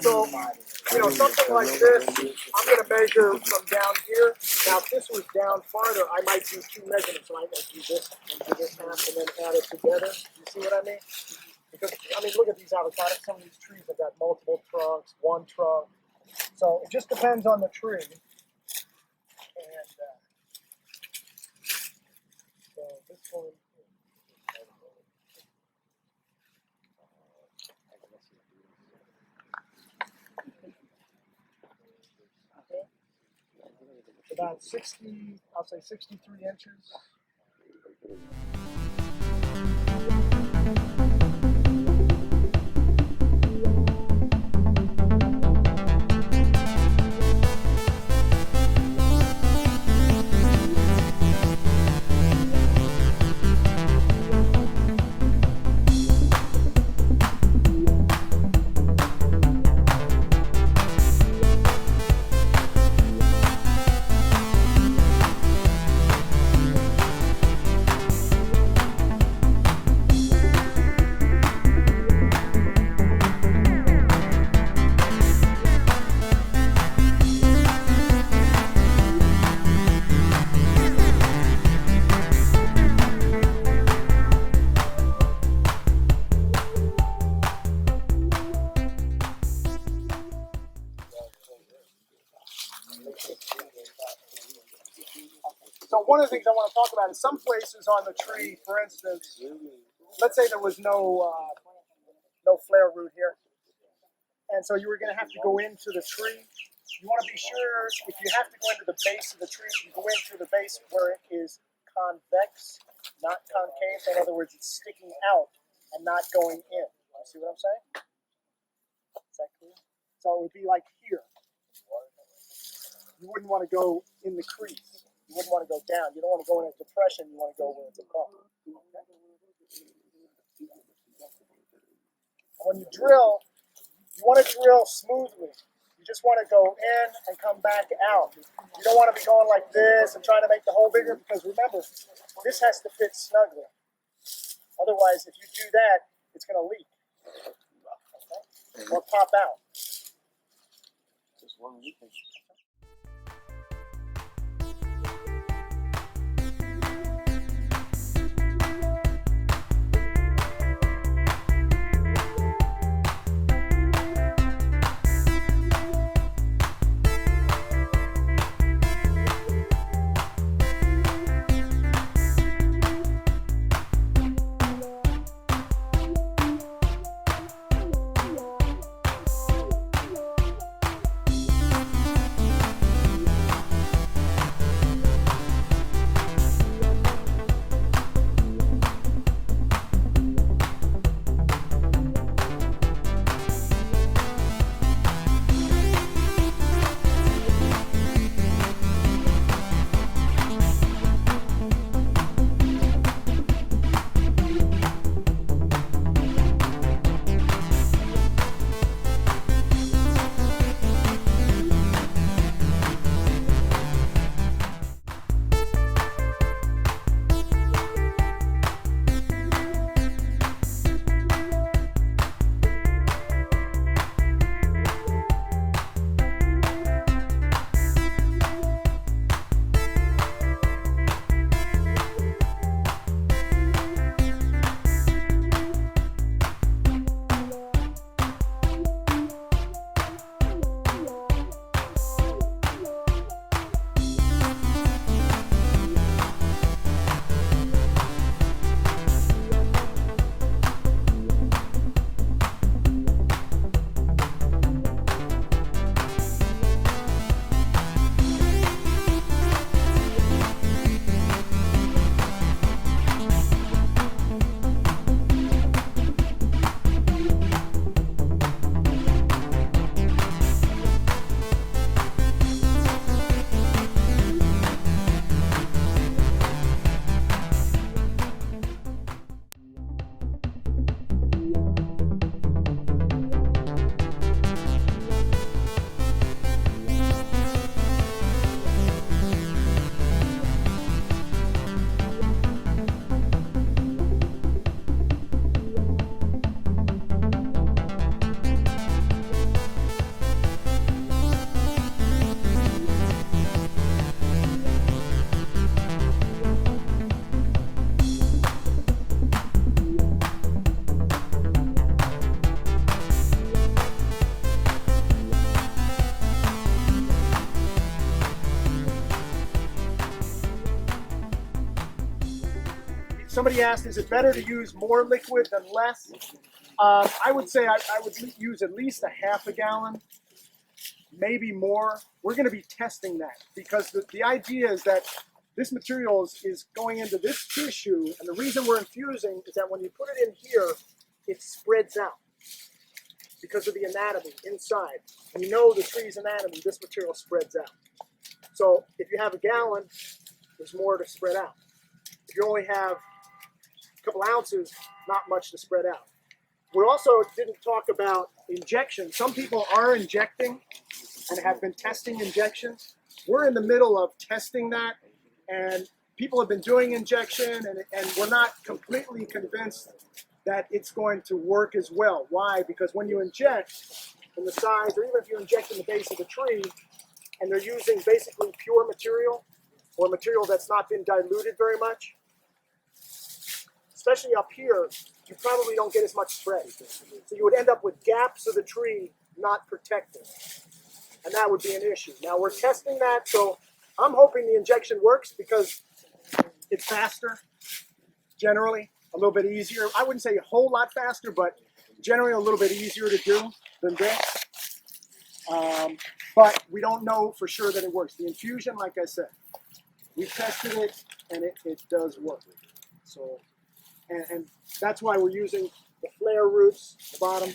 So, you know, something like this, I'm going to measure from down here. Now, if this was down farther, I might do two measurements. So I might do this and do this half and then add it together. You see what I mean? Because, I mean, look at these avocados. Some of these trees have got multiple trunks, one trunk. So it just depends on the tree. And so this one. About 60, I'll say 63 inches. So one of the things I want to talk about is some places on the tree, for instance, let's say there was no flare root here. And so you were going to have to go into the tree. You want to be sure if you have to go into the base of the tree, you go into the base where it is convex, not concave. So in other words, it's sticking out and not going in. You see what I'm saying? Is that clear? So it would be like here. You wouldn't want to go in the crease. You wouldn't want to go down. You don't want to go in a depression. You want to go where it's above. When you drill, you want to drill smoothly. You just want to go in and come back out. You don't want to be going like this and trying to make the hole bigger because remember, this has to fit snugly. Otherwise, if you do that, it's going to leak. Okay? Or pop out. Just one leak. Somebody asked, is it better to use more liquid than less? I would say I would use at least a half a gallon, maybe more. We're going to be testing that because the idea is that this material is going into this tissue, and the reason we're infusing is that when you put it in here, it spreads out because of the anatomy inside. And you know the tree's anatomy, this material spreads out. So if you have a gallon, there's more to spread out. If you only have a couple ounces, not much to spread out. We also didn't talk about injection. Some people are injecting and have been testing injections. We're in the middle of testing that, and people have been doing injection, and we're not completely convinced that it's going to work as well. Why? Because when you inject in the sides, or even if you inject in the base of the tree, and they're using basically pure material, or material that's not been diluted very much, especially up here, you probably don't get as much spread. So you would end up with gaps of the tree not protected. And that would be an issue. Now we're testing that, so I'm hoping the injection works because it's faster, generally, a little bit easier. I wouldn't say a whole lot faster, but generally a little bit easier to do than this. But we don't know for sure that it works. The infusion, like I said, we tested it, and it does work. So, and that's why we're using the flare roots, the bottom,